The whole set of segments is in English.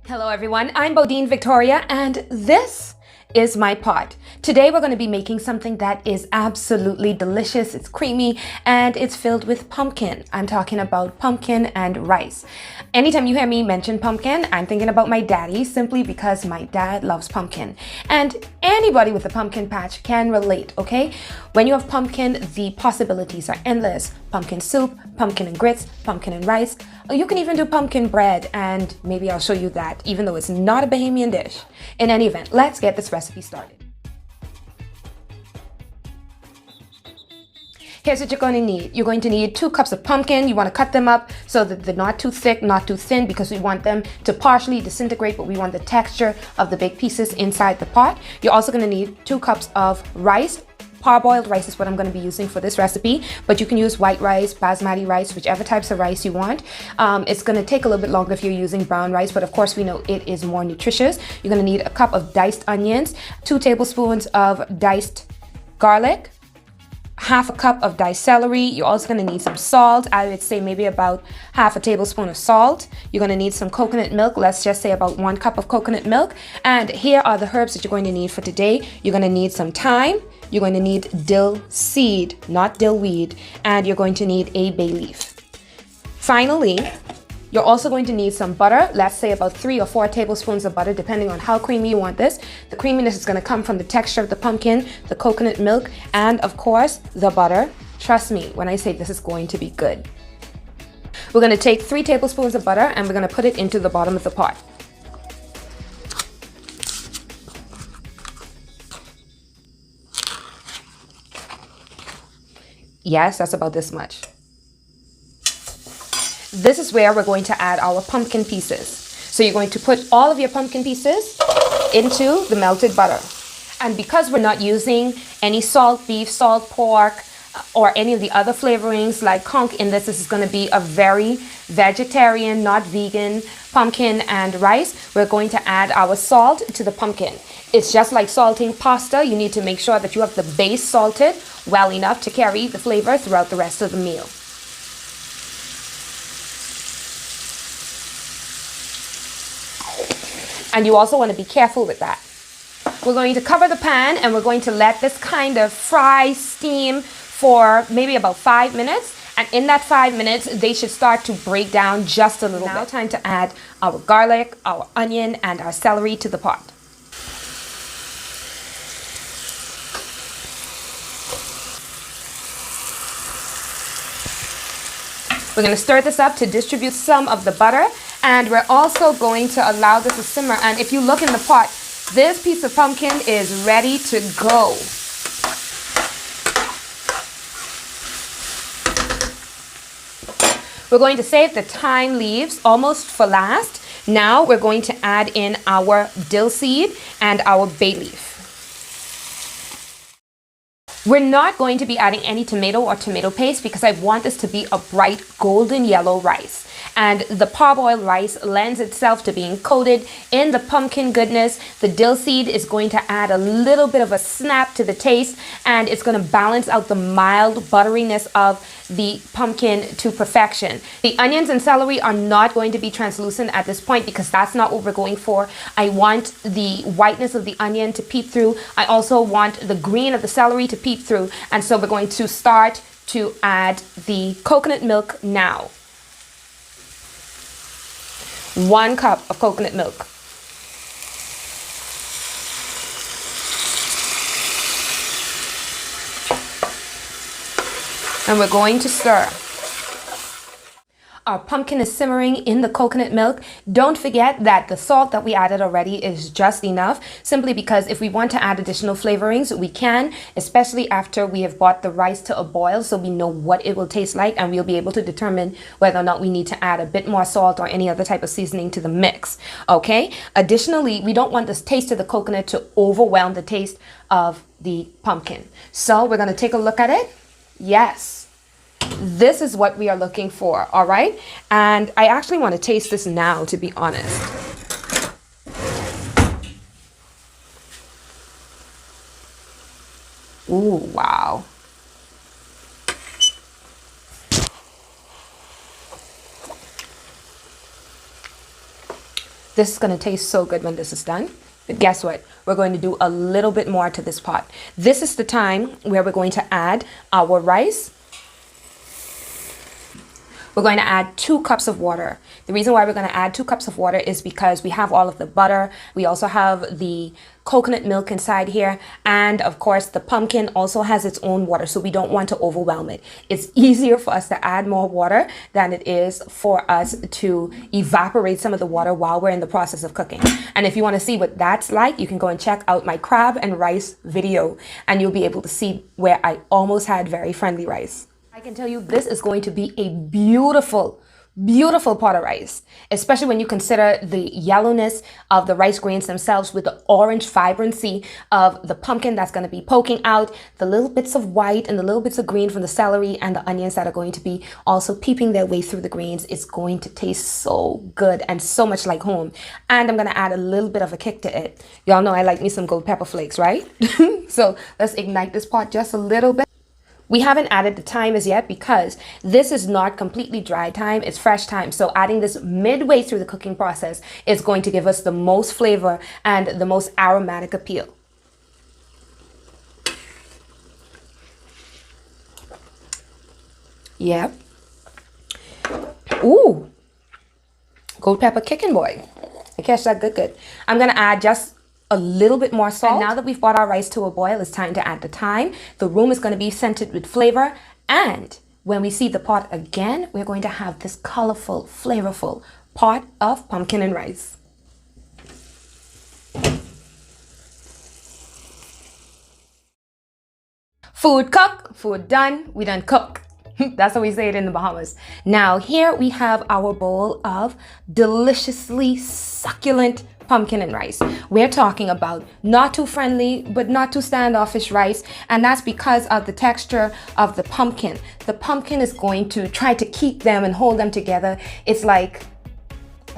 Hello everyone, I'm Bodine Victoria and this is my pot. Today we're going to be making something that is absolutely delicious. It's creamy and it's filled with pumpkin. I'm talking about pumpkin and rice. Anytime you hear me mention pumpkin, I'm thinking about my daddy simply because my dad loves pumpkin. And anybody with a pumpkin patch can relate, okay? When you have pumpkin, the possibilities are endless. Pumpkin soup, pumpkin and grits, pumpkin and rice. You can even do pumpkin bread, and maybe I'll show you that, even though it's not a Bahamian dish. In any event, let's get this recipe started. Here's what you're going to need. You're going to need 2 cups of pumpkin. You want to cut them up so that they're not too thick, not too thin, because we want them to partially disintegrate, but we want the texture of the big pieces inside the pot. You're also going to need 2 cups of rice. Parboiled rice is what I'm going to be using for this recipe, but you can use white rice, basmati rice, whichever types of rice you want. It's going to take a little bit longer if you're using brown rice, but of course we know it is more nutritious. You're going to need a cup of diced onions, 2 tablespoons of diced garlic, half a cup of diced celery. You're also going to need some salt. I would say maybe about half a tablespoon of salt. You're going to need some coconut milk. Let's just say about 1 cup of coconut milk. And here are the herbs that you're going to need for today. You're going to need some thyme. You're going to need dill seed, not dill weed. And you're going to need a bay leaf. Finally, you're also going to need some butter. Let's say about 3 or 4 tablespoons of butter, depending on how creamy you want this. The creaminess is going to come from the texture of the pumpkin, the coconut milk, and of course, the butter. Trust me when I say this is going to be good. We're going to take 3 tablespoons of butter and we're going to put it into the bottom of the pot. Yes, that's about this much. This is where we're going to add our pumpkin pieces. So you're going to put all of your pumpkin pieces into the melted butter. And because we're not using any salt beef, salt pork, or any of the other flavorings like conch in this, this is going to be a very vegetarian, not vegan pumpkin and rice. We're going to add our salt to the pumpkin. It's just like salting pasta. You need to make sure that you have the base salted well enough to carry the flavor throughout the rest of the meal. And you also want to be careful with that. We're going to cover the pan and we're going to let this kind of fry, steam for maybe about 5 minutes. And in that 5 minutes, they should start to break down just a little bit. Now time to add our garlic, our onion, and our celery to the pot. We're going to stir this up to distribute some of the butter, and we're also going to allow this to simmer. And if you look in the pot, this piece of pumpkin is ready to go. We're going to save the thyme leaves almost for last. Now we're going to add in our dill seed and our bay leaf. We're not going to be adding any tomato or tomato paste because I want this to be a bright golden yellow rice. And the parboiled rice lends itself to being coated in the pumpkin goodness. The dill seed is going to add a little bit of a snap to the taste, and it's going to balance out the mild butteriness of the pumpkin to perfection. The onions and celery are not going to be translucent at this point because that's not what we're going for. I want the whiteness of the onion to peep through. I also want the green of the celery to peep through. And so we're going to start to add the coconut milk now. 1 cup of coconut milk. And we're going to stir. Our pumpkin is simmering in the coconut milk. Don't forget that the salt that we added already is just enough, simply because if we want to add additional flavorings, we can, especially after we have brought the rice to a boil, so we know what it will taste like and we'll be able to determine whether or not we need to add a bit more salt or any other type of seasoning to the mix. Okay? Additionally, we don't want this taste of the coconut to overwhelm the taste of the pumpkin. So we're going to take a look at it. Yes. This is what we are looking for, all right? And I actually want to taste this now, to be honest. Ooh, wow. This is going to taste so good when this is done. But guess what? We're going to do a little bit more to this pot. This is the time where we're going to add our rice. We're going to add 2 cups of water. The reason why we're going to add 2 cups of water is because we have all of the butter. We also have the coconut milk inside here. And of course, the pumpkin also has its own water. So we don't want to overwhelm it. It's easier for us to add more water than it is for us to evaporate some of the water while we're in the process of cooking. And if you want to see what that's like, you can go and check out my crab and rice video. And you'll be able to see where I almost had very friendly rice. I can tell you this is going to be a beautiful pot of rice, especially when you consider the yellowness of the rice grains themselves with the orange vibrancy of the pumpkin that's going to be poking out, the little bits of white and the little bits of green from the celery and the onions that are going to be also peeping their way through the greens. It's going to taste so good and so much like home. And I'm going to add a little bit of a kick to it. Y'all know I like me some gold pepper flakes, right? So let's ignite this pot just a little bit. We haven't added the thyme as yet because this is not completely dry thyme, it's fresh thyme. So adding this midway through the cooking process is going to give us the most flavor and the most aromatic appeal. Yep. Ooh, gold pepper kicking, boy. I catch that good. I'm gonna add just a little bit more salt. And now that we've brought our rice to a boil, it's time to add the thyme. The room is going to be scented with flavor. And when we see the pot again, we're going to have this colorful, flavorful pot of pumpkin and rice. Food cook, food done, we done cook. That's how we say it in the Bahamas. Now here we have our bowl of deliciously succulent pumpkin and rice. We're talking about not too friendly, but not too standoffish rice. And that's because of the texture of the pumpkin. The pumpkin is going to try to keep them and hold them together. It's like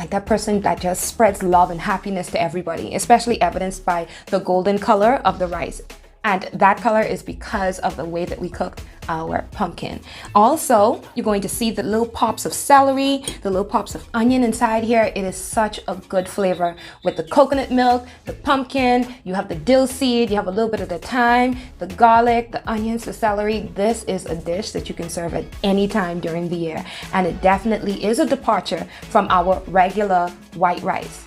that person that just spreads love and happiness to everybody, especially evidenced by the golden color of the rice. And that color is because of the way that we cook our pumpkin. Also, you're going to see the little pops of celery, the little pops of onion inside here. It is such a good flavor with the coconut milk, the pumpkin, you have the dill seed, you have a little bit of the thyme, the garlic, the onions, the celery. This is a dish that you can serve at any time during the year. And it definitely is a departure from our regular white rice.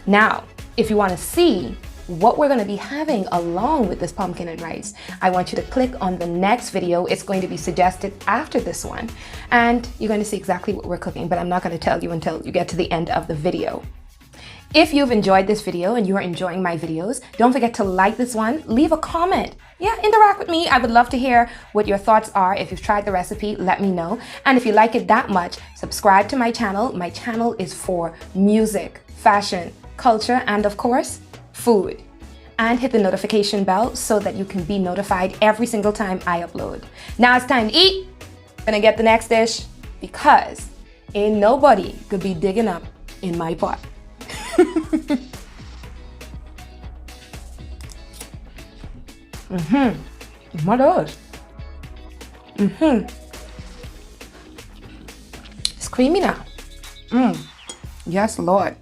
Now, if you want to see what we're going to be having along with this pumpkin and rice, I want you to click on the next video. It's going to be suggested after this one, and you're going to see exactly what we're cooking, but I'm not going to tell you until you get to the end of the video. If you've enjoyed this video and you're enjoying my videos, don't forget to like this one, leave a comment. Yeah, interact with me. I would love to hear what your thoughts are. If you've tried the recipe, let me know. And if you like it that much, subscribe to my channel. My channel is for music, fashion, culture, and of course, food. And hit the notification bell so that you can be notified every single time I upload. Now it's time to eat. I'm gonna get the next dish because ain't nobody could be digging up in my pot. My God. It's creamy now. Yes, Lord.